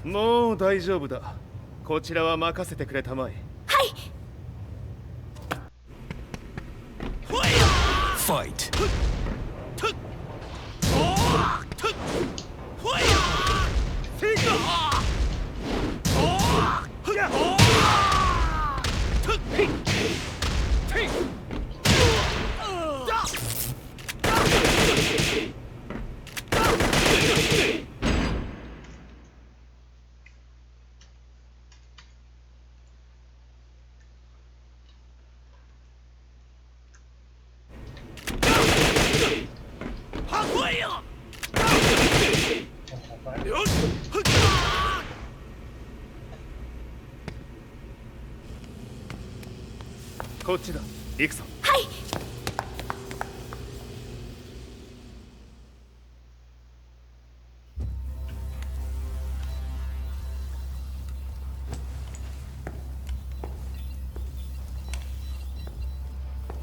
もう大丈夫だ。こちらは任せてくれたまえ。はい。Fight.こっちだ。行くぞ。はい。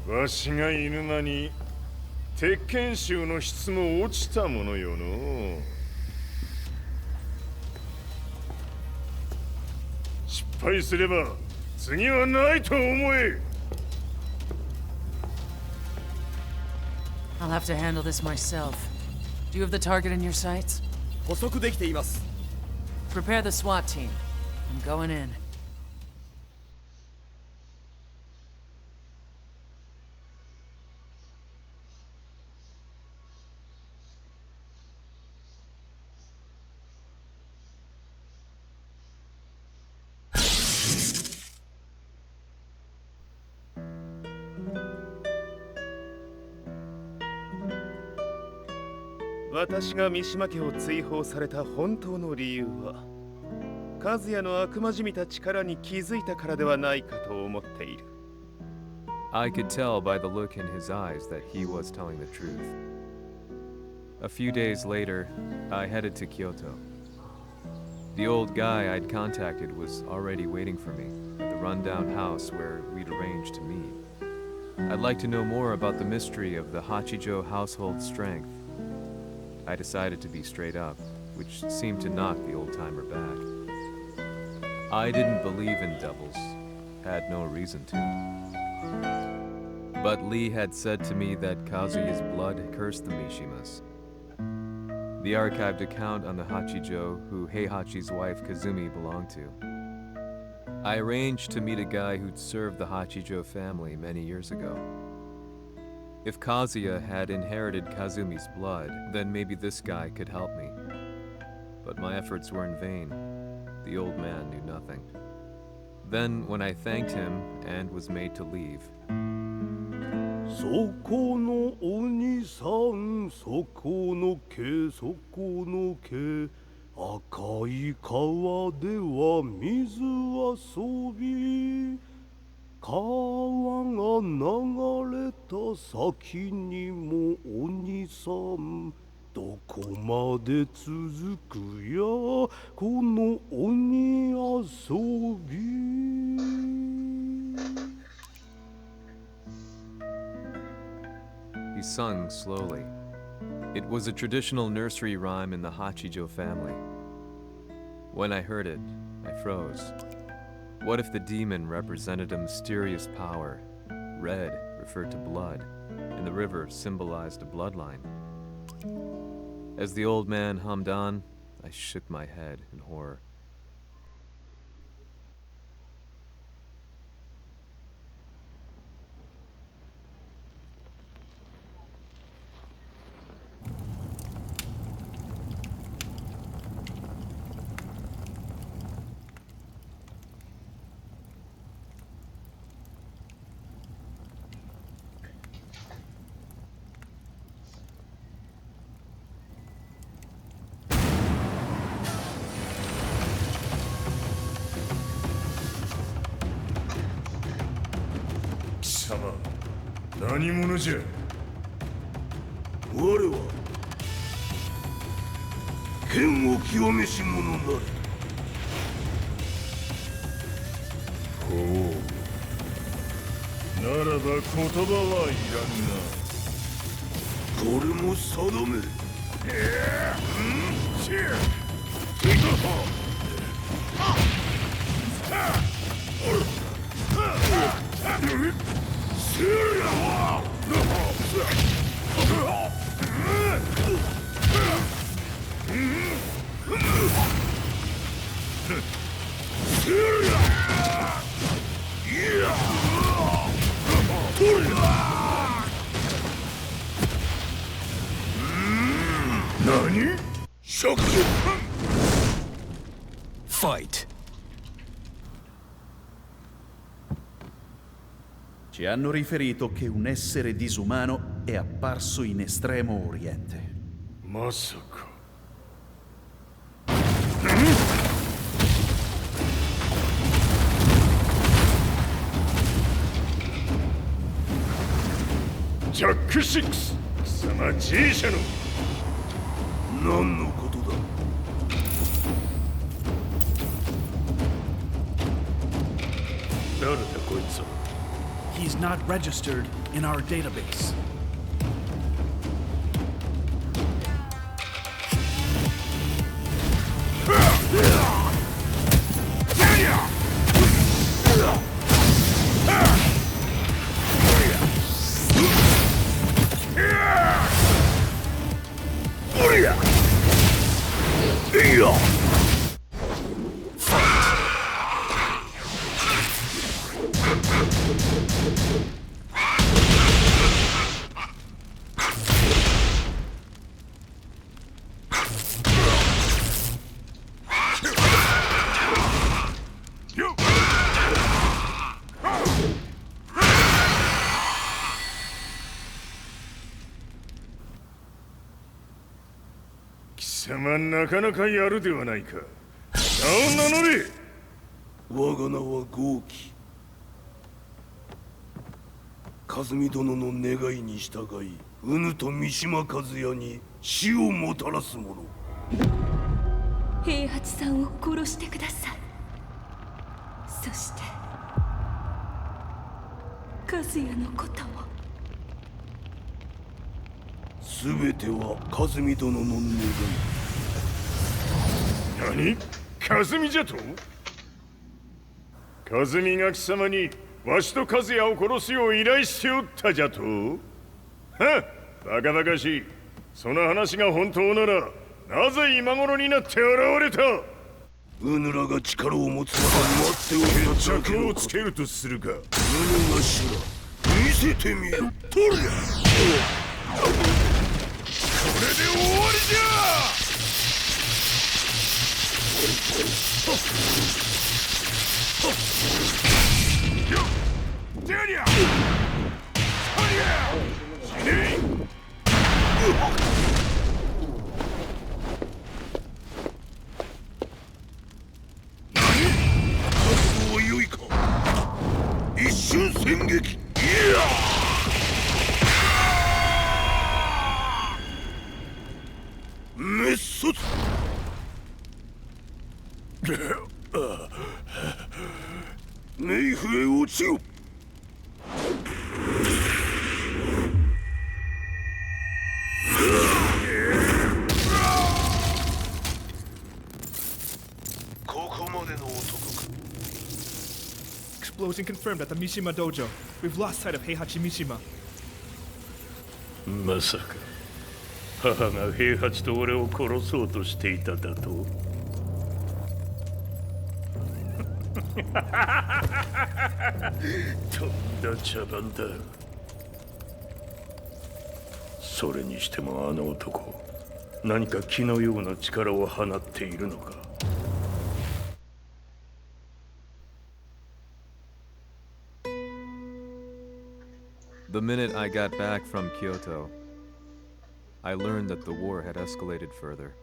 わしが犬間に鉄拳衆の質も落ちたものよの。失敗すれば次はないと思え。I'll have to handle this myself. Do you have the target in your sights? 捕捉できています。 Prepare the SWAT team. I'm going in. 私が三島家を追放された本当の理由は、和也の悪魔じみた力に気づいたからではないかと思っている。I could tell by the look in his eyes that he was telling the truth. A few days later, I headed to Kyoto. The old guy I'd contacted was already waiting for me at the rundown house where we'd arranged to meet. I'd like to know more about the mystery of the Hachijo household strength. I decided to be straight up, which seemed to knock the old-timer back. I didn't believe in devils, had no reason to. But Lee had said to me that Kazuya's blood cursed the Mishimas. The archived account on the Hachijo who Heihachi's wife Kazumi belonged to. I arranged to meet a guy who'd served the Hachijo family many years ago. If Kazuya had inherited Kazumi's blood, then maybe this guy could help me. But my efforts were in vain. The old man knew nothing. Then, when I thanked him and was made to leave, そこのお兄さん、そこの毛、そこの毛、赤い川では水遊び。川が流れた先にもお兄さん、どこまで続くやこの鬼遊び。he sung slowly. It was a traditional nursery rhyme in the Hachijo family. When I heard it, I froze. What if the demon represented a mysterious power? Red referred to blood, and the river symbolized a bloodline. As the old man hummed on, I shook my head in horror. 何者じゃ。我は剣を極めし者なり。ほう。ならば言葉はいらんな。これも定め。何？ショック。 Fight. Ci hanno riferito che un essere disumano è apparso in Estremo Oriente. まさか。ジャック6、貴様 G 社の何のことだ。誰だこいつは。 He's not registered in our database. Yo! 貴様なかなかやるではないか。名を名乗れ。我が名は豪輝。和美殿の願いに従い、うぬと三島和也に死をもたらす者。平八さんを殺してください。そして和也のことも。すべては和美殿の願い。何？和美じゃと？和美が貴様にわしと和也を殺すよう依頼しておったじゃと？はっ、バカバカしい。その話が本当ならなぜ今頃になって現れた？うぬらが力を持つまで待っておけただけ着をのこと。つけるとするか。うぬがしら見せてみろ。とりゃ。これで終わりじゃ！よっ！デリア！死ね！覚悟は良いか。一瞬戦撃。いや！滅卒。冥府へ落ちよ。ここまでの男か。 Explosion confirmed at the Mishima dojo. We've lost sight of Heihachi Mishima. まさか母が平八と俺を殺そうとしていただと？とんだ茶番だ。それにしてもあの男、何か気のような力を放っているのか。 The minute I got back from Kyoto, I learned that the war had escalated further.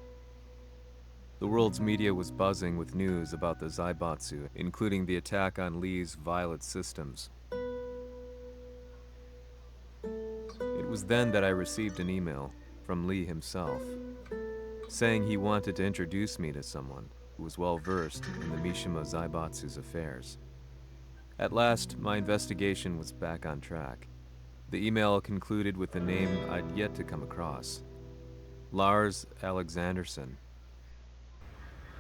The world's media was buzzing with news about the Zaibatsu, including the attack on Lee's Violet systems. It was then that I received an email from Lee himself, saying he wanted to introduce me to someone who was well versed in the Mishima Zaibatsu's affairs. At last, my investigation was back on track. The email concluded with a name I'd yet to come across. Lars Alexanderson.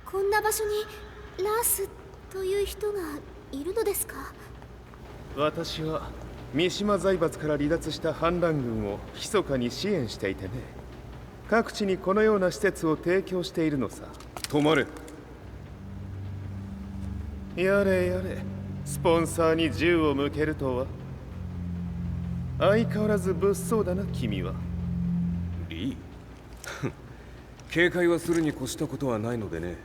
こんな場所にースという人がいるのですか？私は三島財閥から離脱した反乱軍を密かに支援していてね。各地にこのような施設を提供しているのさ。止まれ。やれやれ、スポンサーに銃を向けるとは。相変わらず物騒だな君は。リー警戒はするに越したことはないのでね。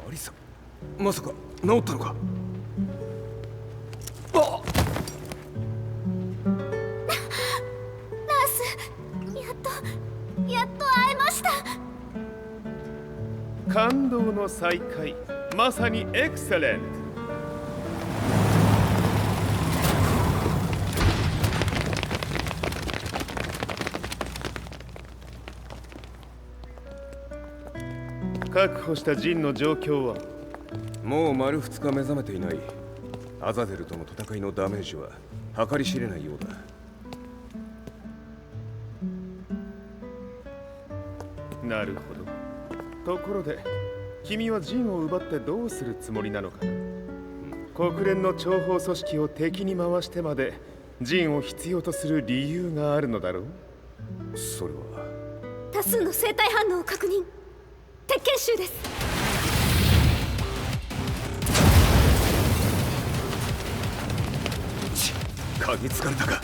アリサ、まさか治ったのか？あっ、ラース、やっと会えました。感動の再会、まさにエクセレント。確保したジンの状況は？もう丸2日目覚めていない。アザゼルとの戦いのダメージは計り知れないようだ。なるほど。ところで君はジンを奪ってどうするつもりなのかな？国連の諜報組織を敵に回してまでジンを必要とする理由があるのだろう？それは多数の生体反応を確認。鉄拳集です。嗅ぎつかれたか。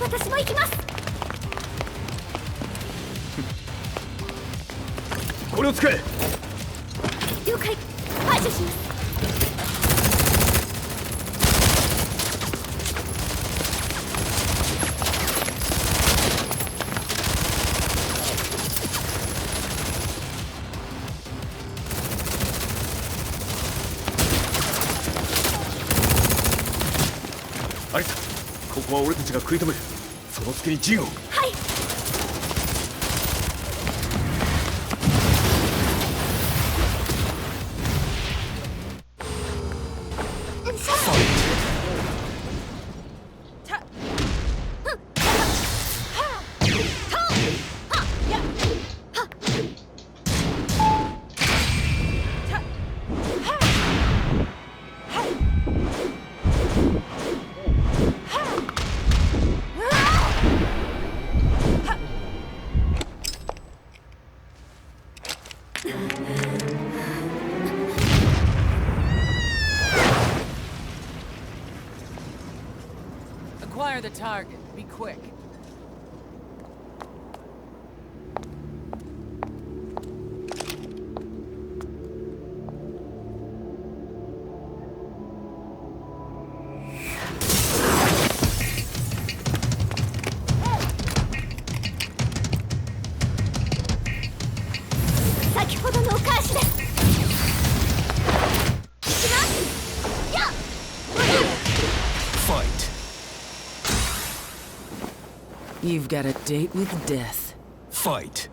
私も行きます。これを使え。了解。排除します。アリサ、ここは俺たちが食い止める。その隙にジンを。はい。Acquire the target. Be quick. You've got a date with death. Fight.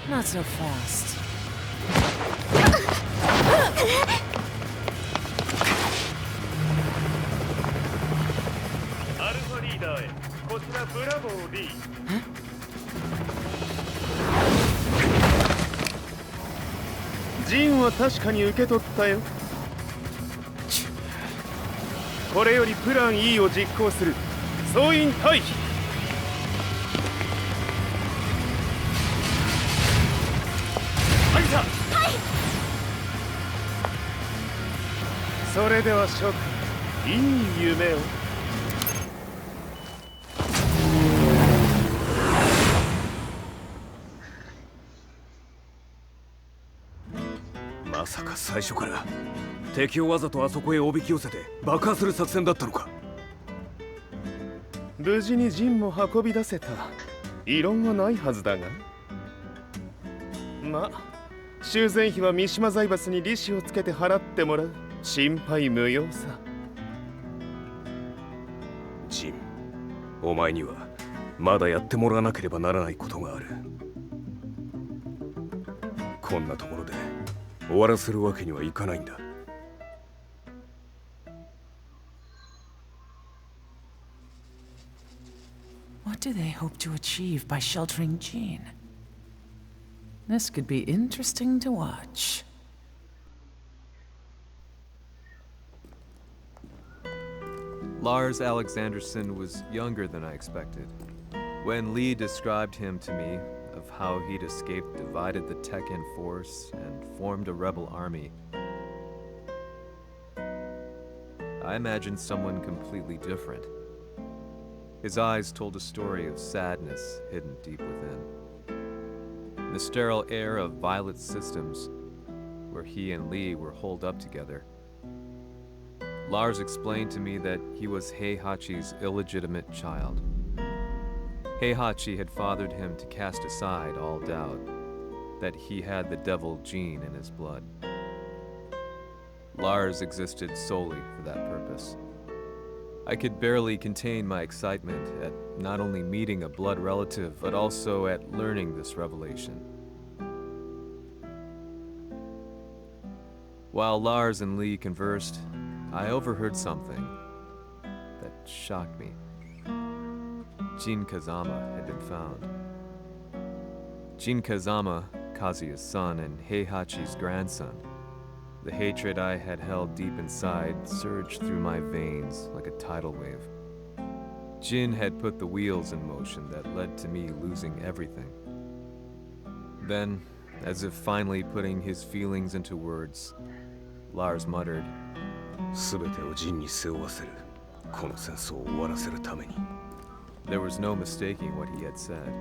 Not so fast. アルファリーダーへ。こちらブラボー D。ジンは確かに受け取ったよ。これよりプラン E を実行する。総員退避。アリサ。はい。それでは諸君、いい夢を。まさか最初から敵をわざとあそこへおびき寄せて爆破する作戦だったのか。無事にジンも運び出せた。異論はないはずだが。まあ修繕費は三島財閥に利子をつけて払ってもらう。心配無用さ。ジン、お前にはまだやってもらわなければならないことがある。こんなところで終わらせるわけにはいかないんだ。What do they hope to achieve by sheltering Jean? This could be interesting to watch. Lars Alexanderson was younger than I expected. When Lee described him to me, of how he'd escaped, divided the Tekken force, and formed a rebel army, I imagined someone completely different. His eyes told a story of sadness hidden deep within. In the sterile air of Violet Systems, where he and Lee were holed up together, Lars explained to me that he was Heihachi's illegitimate child. Heihachi had fathered him to cast aside all doubt that he had the devil gene in his blood. Lars existed solely for that purpose. I could barely contain my excitement at not only meeting a blood relative, but also at learning this revelation. While Lars and Lee conversed, I overheard something that shocked me. Jin Kazama had been found. Jin Kazama, Kazuya's son and Heihachi's grandson. The hatred I had held deep inside surged through my veins like a tidal wave. Jin had put the wheels in motion that led to me losing everything. Then, as if finally putting his feelings into words, Lars muttered, 全てをジンに背負わせる。この戦争を終わらせるために。 There was no mistaking what he had said.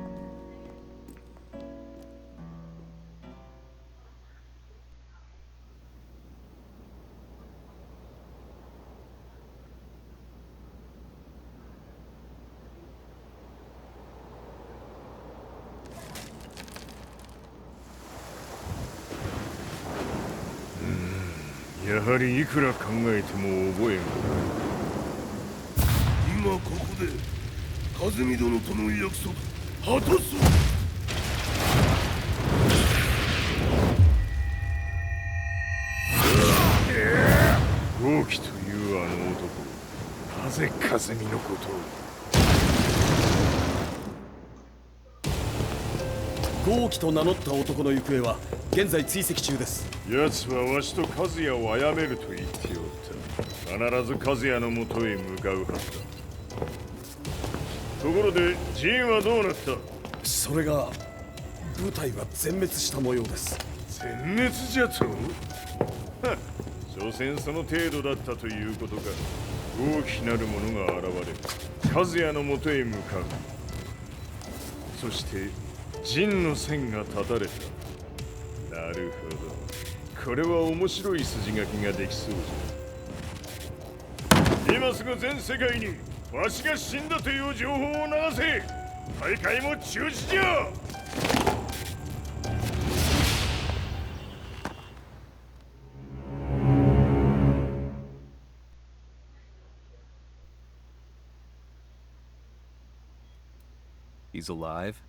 Hmm, やはりいくら考えても覚えがない。今ここで風見殿との約束果たそう。豪輝というあの男、なぜ風見のことを。豪輝と名乗った男の行方は現在追跡中です。奴はわしと和也を殺めると言っておった。必ず和也のもとへ向かうはずだ。ところでジンはどうなった？それが部隊は全滅した模様です。全滅じゃと？はっ、所詮その程度だったということか。大きなる者が現れ、和也のもとへ向かう。そしてジンの線が断たれた。なるほど。これは面白い筋書きができそうじゃ。今すぐ全世界にわしが死んだという情報を流せ。大会も中止じゃ。He's alive?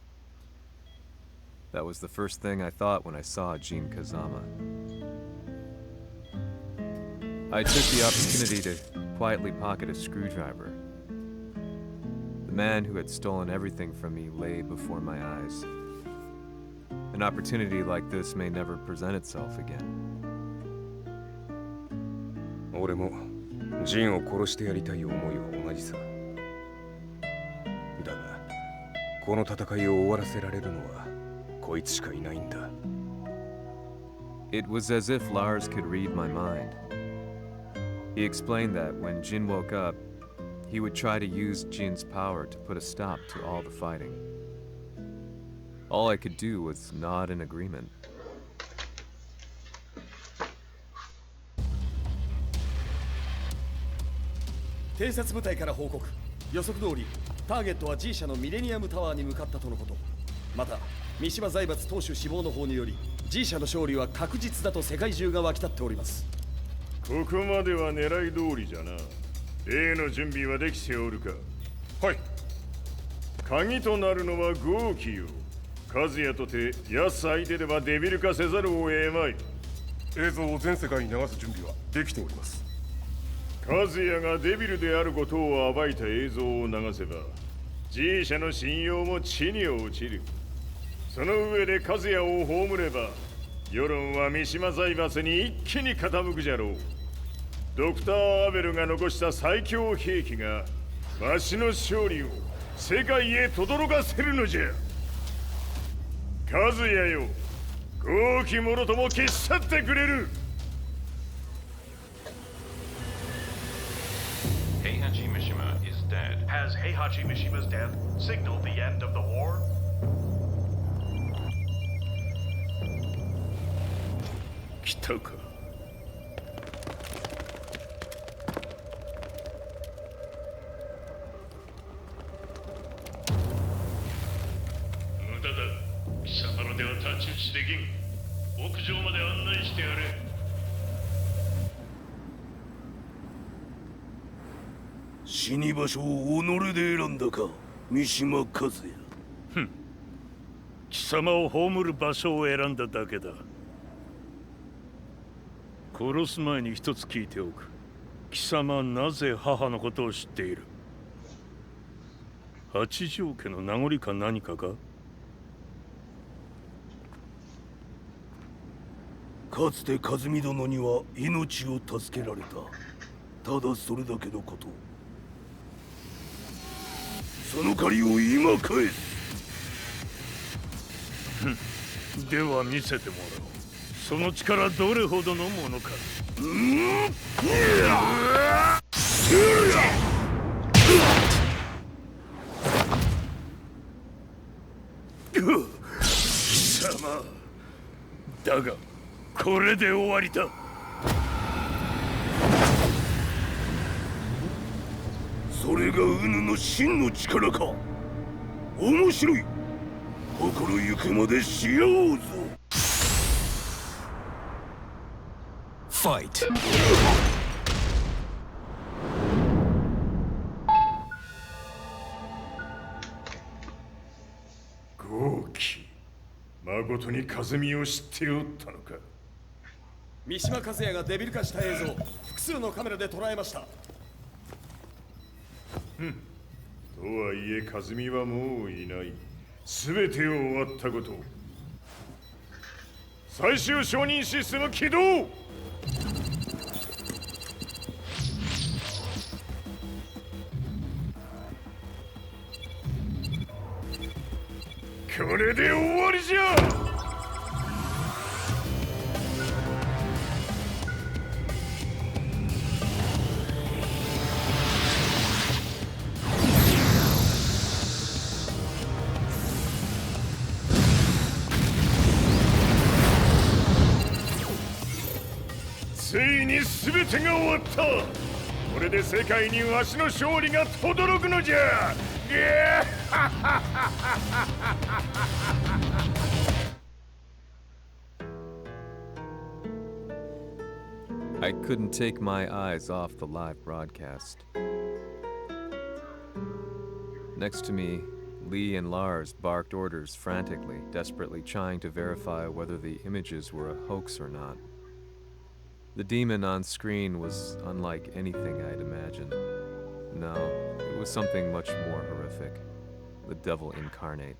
That was the first thing I thought when I saw Jin Kazama. I took the opportunity to quietly pocket a screwdriver. The man who had stolen everything from me lay before my eyes. An opportunity like this may never present itself again. 俺もジンを殺してやりたい思いは同じさ。だが、この戦いを終わらせられるのはこいつしかいないんだ。It was as if Lars could read my mind. He explained that when Jin woke up, he would try to use Jin's power to put a stop to all the fighting. All I could do was nod in agreement. 偵察部隊から報告。予測通り、ターゲットは G 社のミレニアムタワーに向かったとのこと。また、三島財閥当主死亡の方により、G 社の勝利は確実だと世界中が沸き立っております。ここまでは狙い通りじゃな。例の準備はできておるか。はい。鍵となるのは豪輝よ。和也とて奴相手ではデビル化せざるを得まい。映像を全世界に流す準備はできております。和也がデビルであることを暴いた映像を流せば、G 社の信用も地に落ちる。その上で和也を葬れば世論は三島財閥に一気に傾くじゃろう。ドクター・アベルが残した最強兵器がわしの勝利を世界へ轟かせるのじゃ。和也よ、豪気者とも消し去ってくれる。Heihachi Mishima is dead. Has Heihachi Mishima's death signaled the end of the war? 来たか。無駄だ。貴様のでは太刀打ちできん。屋上まで案内してやれ。死に場所を己で選んだか、三島和也。ふん。貴様を葬る場所を選んだだけだ。殺す前に一つ聞いておく。貴様はなぜ母のことを知っている？八条家の名残か何かか？かつて和美殿には命を助けられた。ただそれだけのこと。その借りを今返す。では見せてもらおう。その力どれほどのものか。貴様だがこれで終わりだ。それがウヌの真の力か。面白い。心ゆくまでし合おうぞ。Fight. 豪気。まことに和美を知っておったのか。三島和也がデビル化した映像、複数のカメラで捉えました。とはいえ和美はもういない。全てを終わったこと。最終承認システム起動。これで終わりじゃ。ついに全てが終わった。これで世界にわしの勝利が轟くのじゃ。I couldn't take my eyes off the live broadcast. Next to me, Lee and Lars barked orders frantically, desperately trying to verify whether the images were a hoax or not. The demon on screen was unlike anything I'd imagined. No, it was something much more horrific. The devil incarnate.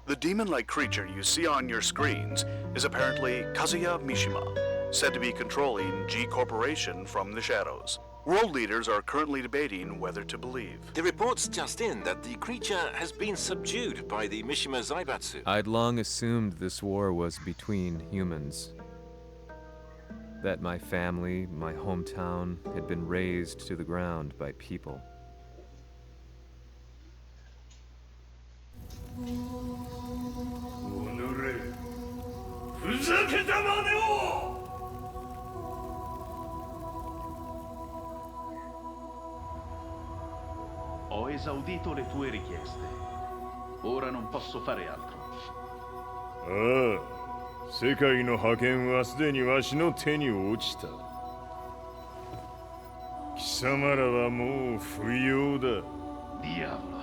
The demon-like creature you see on your screens is apparently Kazuya Mishima, said to be controlling G Corporation from the shadows. World leaders are currently debating whether to believe. The reports just in that the creature has been subdued by the Mishima Zaibatsu. I'd long assumed this war was between humans. That my family, my hometown, had been razed to the ground by people. Ho esaudito le tue richieste. Ora non posso fare altro. 世界の覇権はすでにわしの手に落ちた。貴様らはもう不要だ。Diavolo.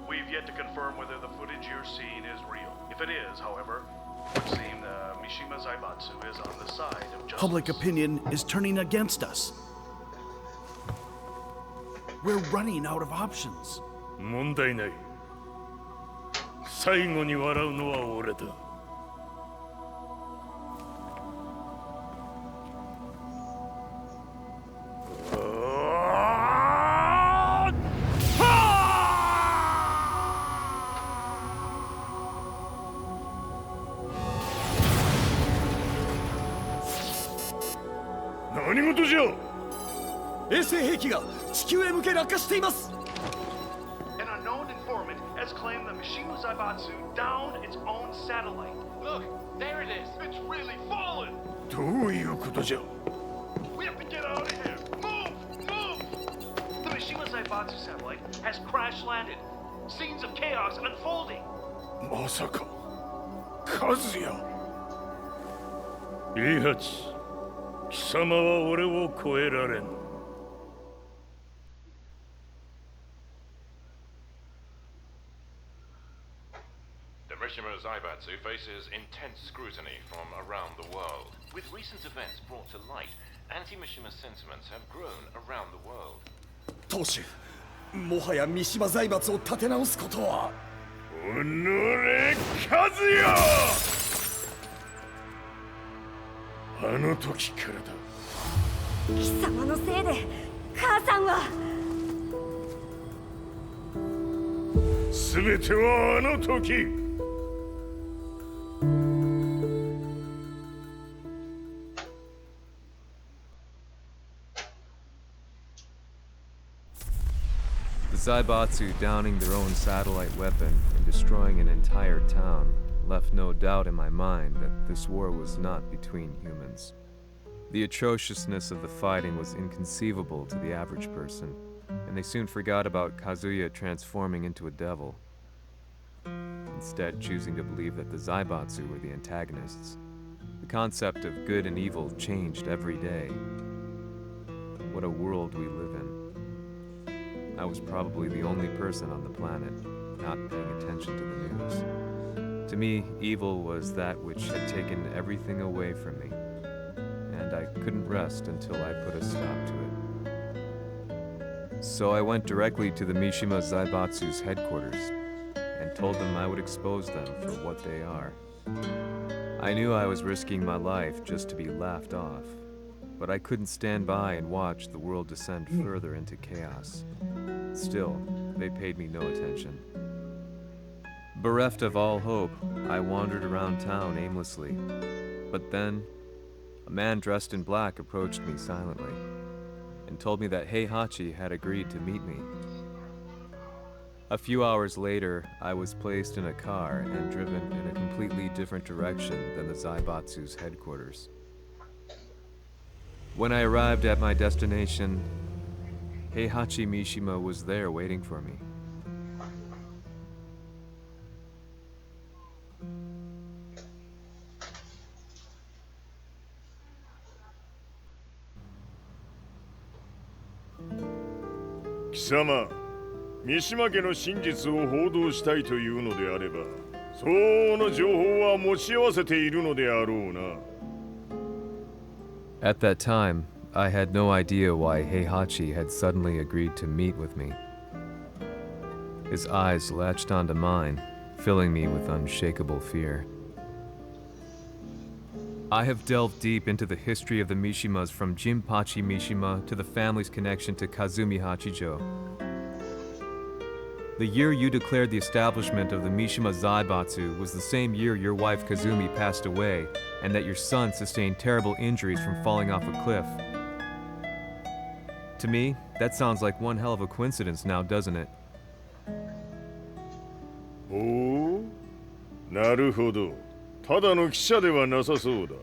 We've yet to confirm whether the footage you're seeing is real. If it is, however, it would seem the Mishima Zaibatsu is on the side of justice. Public opinion is turning against us. We're running out of options. 問題ない。最後に笑うのは俺だ。何事じゃ。衛星兵器が地球へ向け落下しています。 An unknown informant has claimed the Mishima Zaibatsu downed its own satellite. Look, there it is. It's really fallen. どういうことじゃ。 We have to get out of here. Move! Move! The Mishima Zaibatsu satellite has crash landed. Scenes of chaos unfolding. まさか、和也。イハチ、貴様は俺を超えられん。The Mishima Zaibatsu faces intense scrutiny from around the world. With recent events brought to light, anti-Mishima sentiments have grown around the world. 当主、もはや三島財閥を立て直すことは。おのれ、和也！あの時からだ。貴様のせいで母さんは。全てはあの時。The Zaibatsu downing their own satellite weapon and destroying an entire town left no doubt in my mind that this war was not between humans. The atrociousness of the fighting was inconceivable to the average person, and they soon forgot about Kazuya transforming into a devil, instead choosing to believe that the Zaibatsu were the antagonists. The concept of good and evil changed every day. What a world we live in. I was probably the only person on the planet not paying attention to the news. To me, evil was that which had taken everything away from me, and I couldn't rest until I put a stop to it. So I went directly to the Mishima Zaibatsu's headquarters and told them I would expose them for what they are. I knew I was risking my life just to be laughed off, but I couldn't stand by and watch the world descend further into chaos. Still, they paid me no attention. Bereft of all hope, I wandered around town aimlessly. But then, a man dressed in black approached me silently and told me that Heihachi had agreed to meet me. A few hours later, I was placed in a car and driven in a completely different direction than the Zaibatsu's headquarters. When I arrived at my destination, Heihachi Mishima was there waiting for me. Kisama, 三島家の真実を報道したいというのであれば、相応の情報は持ち合わせているのであろうな。At that time, I had no idea why Heihachi had suddenly agreed to meet with me. His eyes latched onto mine, filling me with unshakable fear. I have delved deep into the history of the Mishimas from Jinpachi Mishima to the family's connection to Kazumi Hachijo. The year you declared the establishment of the Mishima Zaibatsu was the same year your wife Kazumi passed away, and that your son sustained terrible injuries from falling off a cliff. To me, that sounds like one hell of a coincidence now, doesn't it? おお、なるほど。ただの記者ではなさそうだ。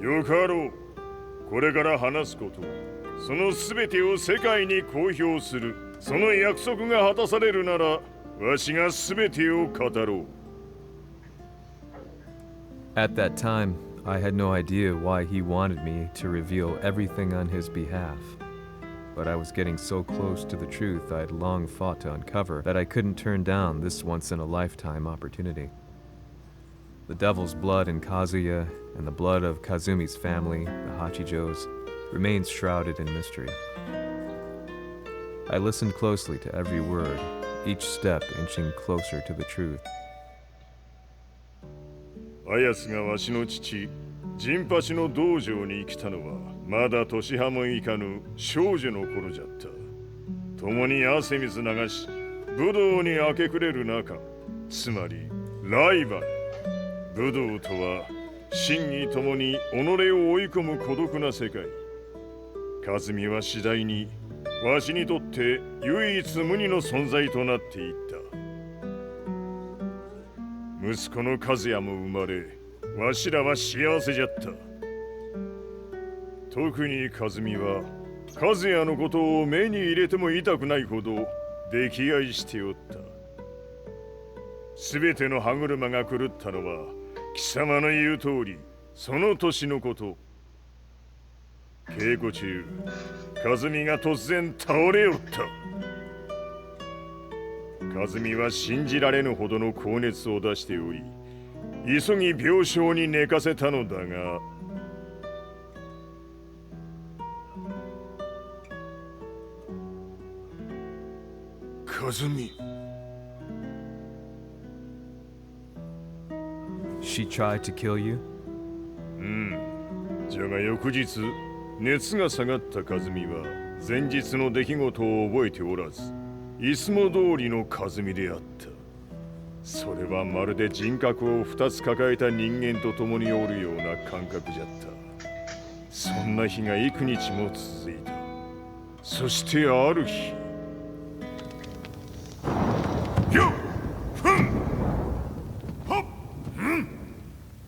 よかろう。これから話すこと、そのすべてを世界に公表する。その約束が果たされるなら、わしがすべてを語ろう。At that time, I had no idea why he wanted me to reveal everything on his behalf. But I was getting so close to the truth I'd long fought to uncover that I couldn't turn down this once-in-a-lifetime opportunity. The devil's blood in Kazuya and the blood of Kazumi's family, the Hachijos, remains shrouded in mystery. I listened closely to every word, each step inching closer to the truth. あやつがわしの父、ジンパチの道場に来たのは、まだ年端もいかぬ少女の頃じゃった。共に汗水流し、武道に明け暮れる中、つまりライバル。武道とは、真に共に己を追い込む孤独な世界。和美は次第に、わしにとって唯一無二の存在となっていった。息子の和也も生まれ、わしらは幸せじゃった。特に和美は、和也のことを目に入れても痛くないほど溺愛しておった。すべての歯車が狂ったのは、貴様の言う通り、その年のこと。稽古中、和美が突然倒れおった。和美は信じられぬほどの高熱を出しており、急ぎ病床に寝かせたのだが、和美。She tried to kill you? じゃが翌日、熱が下がった和美は前日の出来事を覚えておらず、いつも通りの和美であった。それはまるで人格を2つ抱えた人間と共におるような感覚じゃった。そんな日が幾日も続いた。そしてある日、よっふんはっうん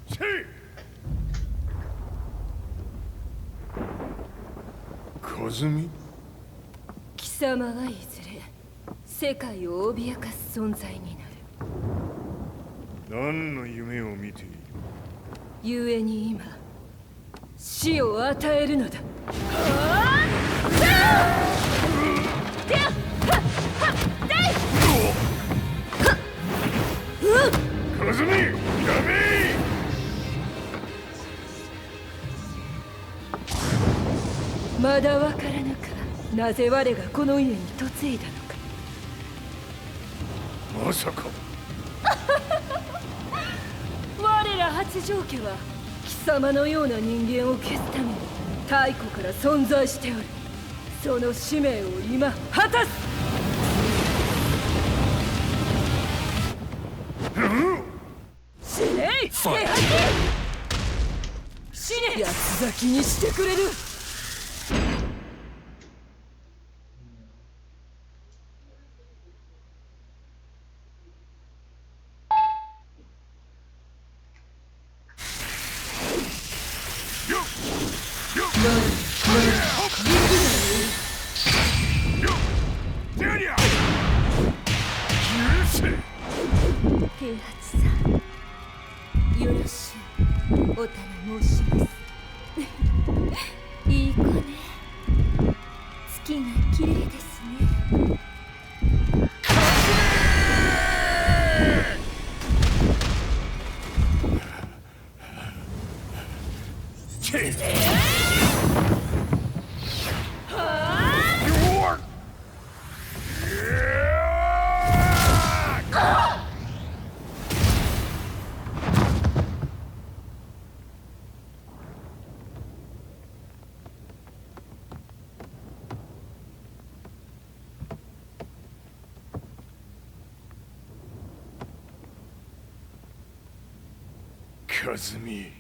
せい和美。貴様はいずれ世界を脅かす存在になる。何の夢を見ている？故に今死を与えるのだ。和美、やめ！まだわからぬか、なぜ我がこの家に嫁いだのか。まさか我ら八丈家は貴様のような人間を消すために太古から存在しておる。その使命を今果たす。死ねい、手吐き！死ね！八つ咲きにしてくれる。平八さん、よろしゅうお頼申します。いい子ね。月が綺麗ですね。和美。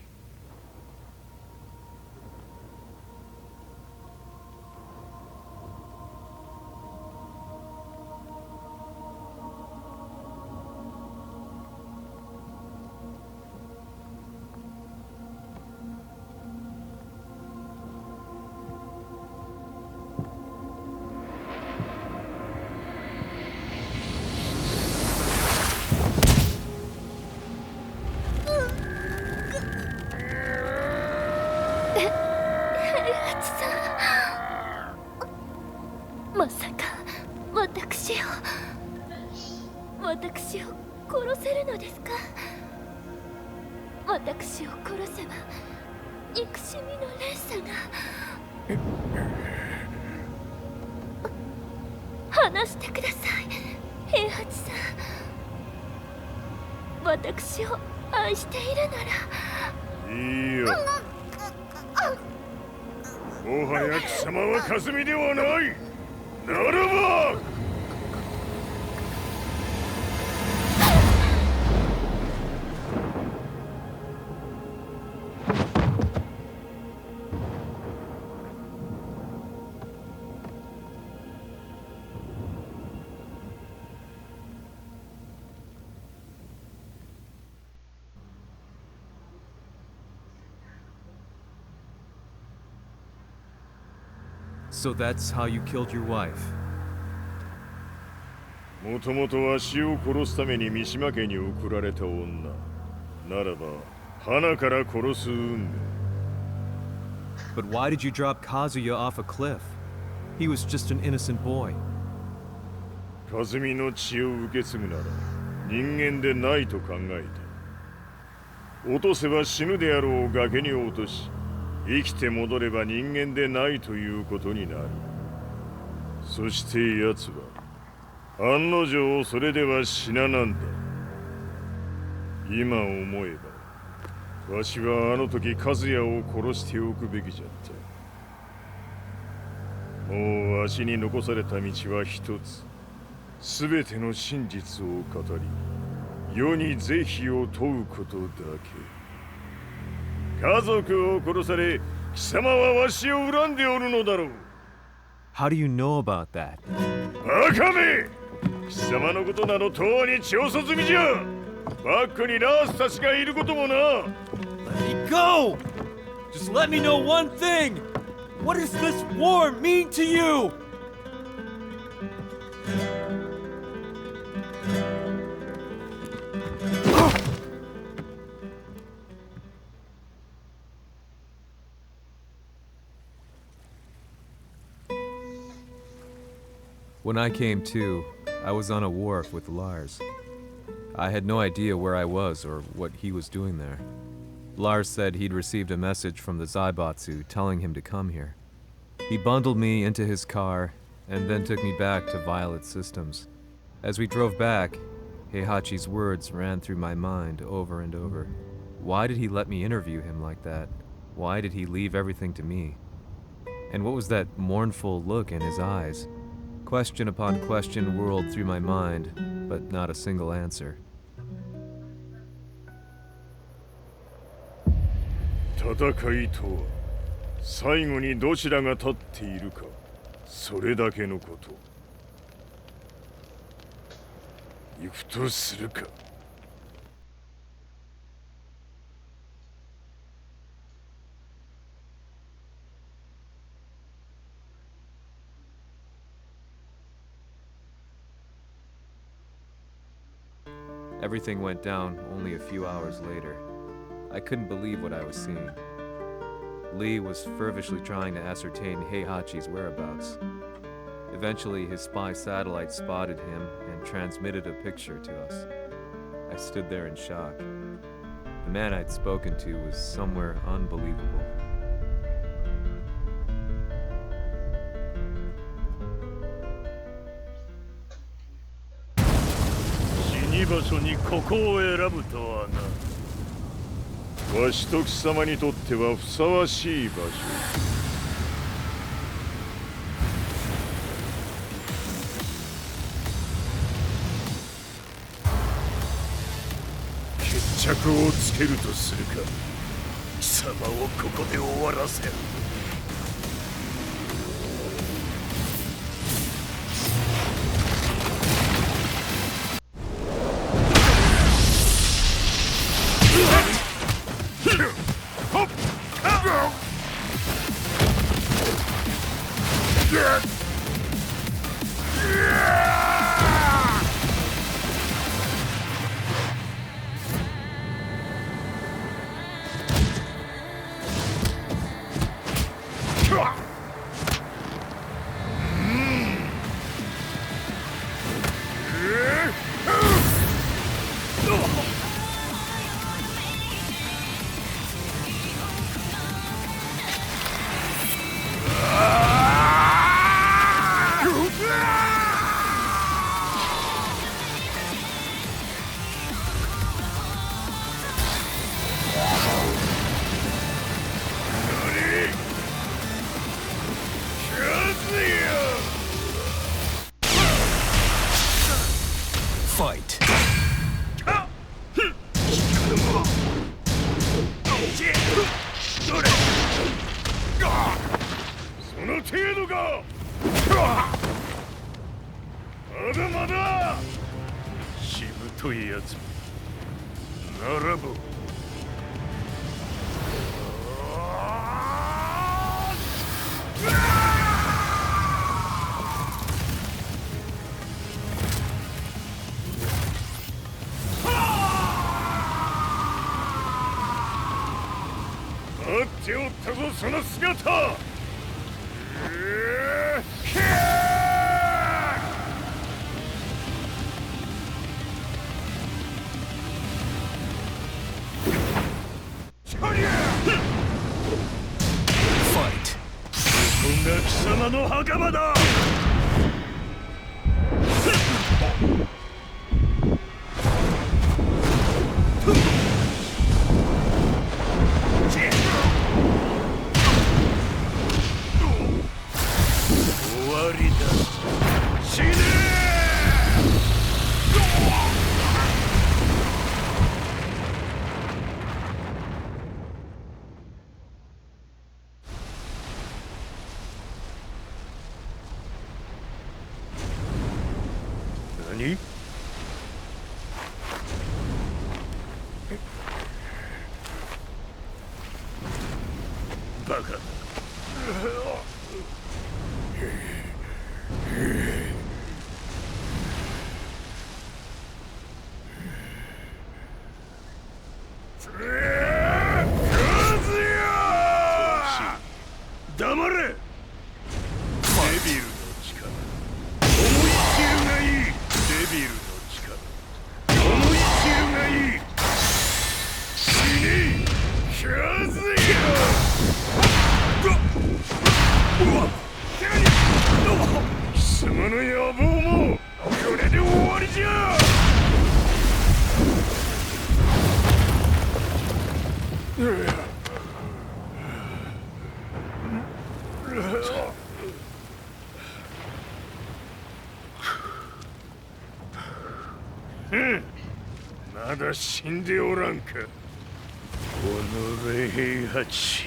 まさか私を殺せるのですか？私を殺せば憎しみの連鎖が話してください、平八さん。私を愛しているなら。いいよ。もはや貴様は霞ではない。ならばSo that's how you killed your wife? もともとわしを殺すために三島家に送られた女ならば花から殺す運命。 But why did you drop Kazuya off a cliff? He was just an innocent boy. 和美の血を受け継ぐなら人間でないと考えた。落とせば死ぬであろう崖に落とし、生きて戻れば人間でないということになる。そして奴は案の定それでは死ななんだ。今思えばわしはあの時和也を殺しておくべきじゃった。もうわしに残された道は一つ。すべての真実を語り世に是非を問うことだけ。家族を殺され貴様はわしを恨んでおるのだろう。 How do you know about that? バカめ！貴様のことなどとうに調査済みじゃ。バックにラースたちがいることもな。 Let me go! Just let me know one thing! What does this war mean to you? When I came to, I was on a wharf with Lars. I had no idea where I was or what he was doing there. Lars said he'd received a message from the Zaibatsu telling him to come here. He bundled me into his car and then took me back to Violet Systems. As we drove back, Heihachi's words ran through my mind over and over. Why did he let me interview him like that? Why did he leave everything to me? And what was that mournful look in his eyes? Question upon question whirled through my mind, but not a single answer. 戦いとは最後にどちらが立っているか、それだけのこと。行くとするか。Everything went down only a few hours later. I couldn't believe what I was seeing. Lee was fervently trying to ascertain Heihachi's whereabouts. Eventually, his spy satellite spotted him and transmitted a picture to us. I stood there in shock. The man I'd spoken to was somewhere unbelievable. 死に場所にここを選ぶとはな。わしと貴様にとってはふさわしい場所。決着をつけるとするか。貴様をここで終わらせる。Fight. その程度か。まだまだ。しぶといやつならば。待っておったぞその姿。Fight. こんな貴様の袴だ。終わりだ。死ね何？バカ。黙れ。デビルの力。思い知るがいい。デビルの力。思い知るがいい。死ね。カズヤ。貴様の野望もこれで終わりじゃ。まだ死んでおらんか。おのれ平八。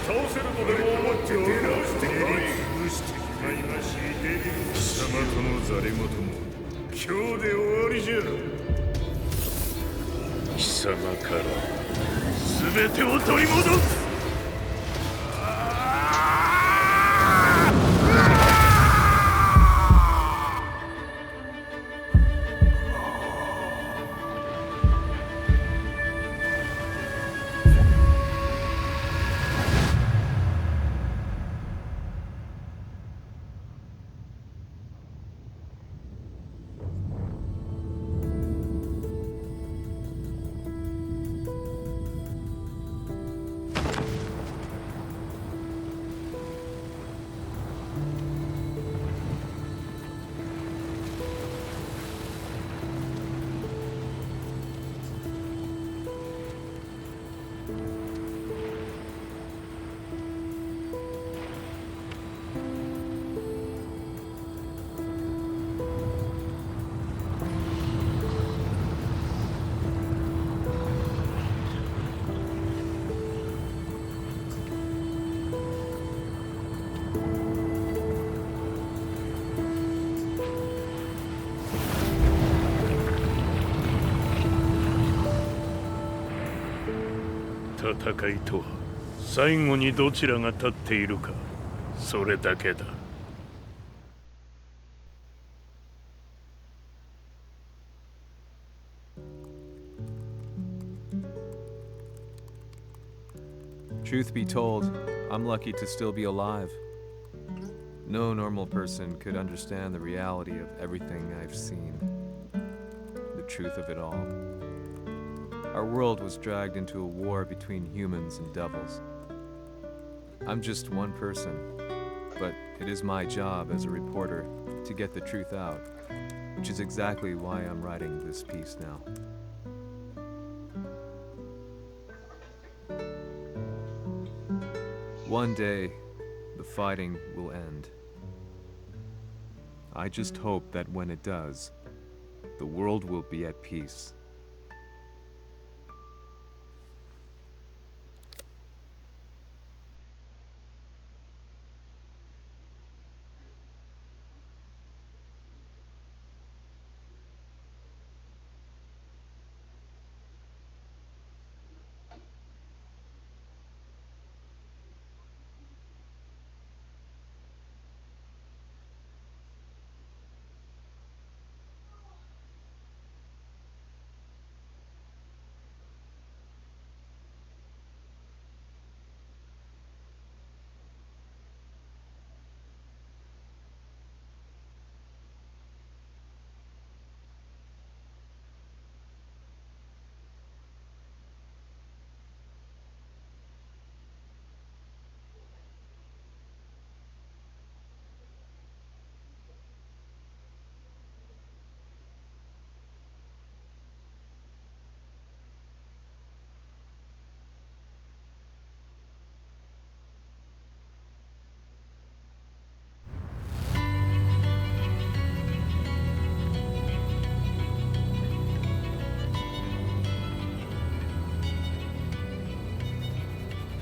倒せるとでも思っておるな。潰してしまいまし。貴様とのざれ言も今日で終わりじゃ。貴様から全てを取り戻す。戦いとは最後にどちらが立っているか、それだけだ。Truth be told, I'm lucky to still be alive. No normal person could understand the reality of everything I've seen, the truth of it all. Our world was dragged into a war between humans and devils. I'm just one person, but it is my job as a reporter to get the truth out, which is exactly why I'm writing this piece now. One day, the fighting will end. I just hope that when it does, the world will be at peace.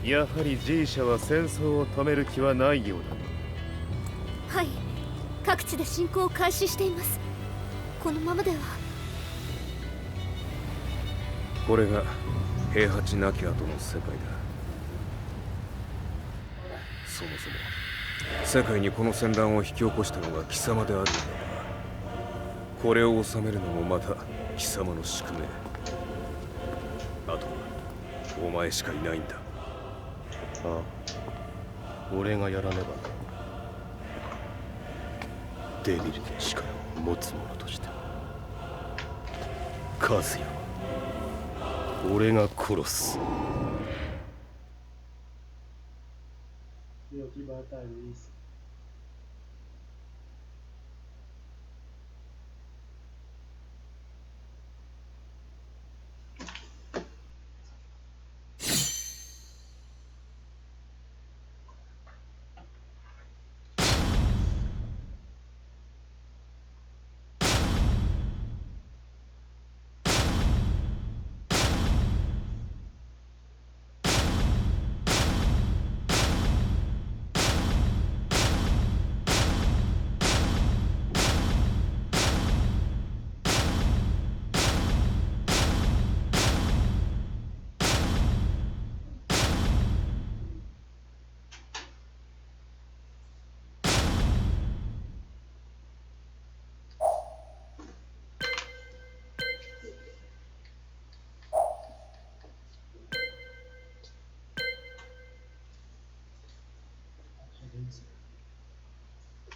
G やはり G 社は戦争を止める気はないようだ。はい、各地で侵攻を開始しています。このままでは。これが平八なき後の世界だ。そもそも世界にこの戦乱を引き起こしたのが貴様であるのだが、これを収めるのもまた貴様の宿命。あとはお前しかいないんだ。ああ、俺がやらねばな。デビルの力を持つ者として和也は俺が殺す。有鸡巴带的意思。